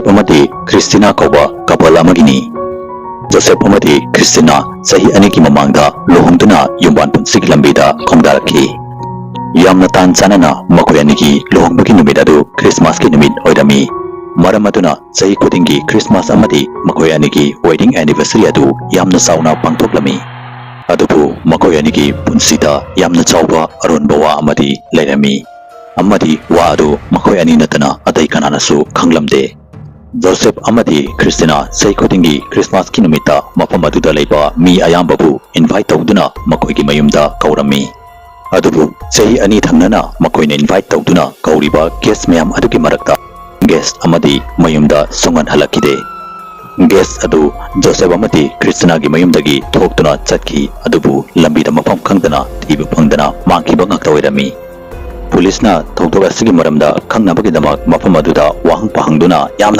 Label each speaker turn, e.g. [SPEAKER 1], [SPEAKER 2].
[SPEAKER 1] amadi Christina kauba couple amagini. Joseph amadi Christina sahi ani ki mamangda luhongduna yumban punsig lambida khongdaraki. Yamna tan chanana makhoi ani ki luhongbagi numit adu Christmas ki numit oidami. Maram aduna sahi khudingi Christmas amadi makhoi ani ki wedding anniversary adu yamna sauna pangthoklami. Adubu makhoi ani ki punsida yamna chawba aronba wa amadi leirami. Amadi wa adu makhoi ani natana atai kananasu khanglamde. Joseph amadi Christina sahi khudingi Christmas ki numita mafam aduda leiba mi ayambabu invite tawduna makhoi ki mayumda kaurami. Adubu sahi ani thangnana makhoi na invite tawduna kauriba guest mayam aduki marakta guest amadi mayumda songan halakide. Guest adu Joseph amadi Christina gi mayumdagi thoktuna chatki adubu lambida mafam khangdana thiba phangdana mangkiba ngakta oirami. Police na thokdok asigi maramda khangnabagi damak mafam aduda wahang pahangduna yamna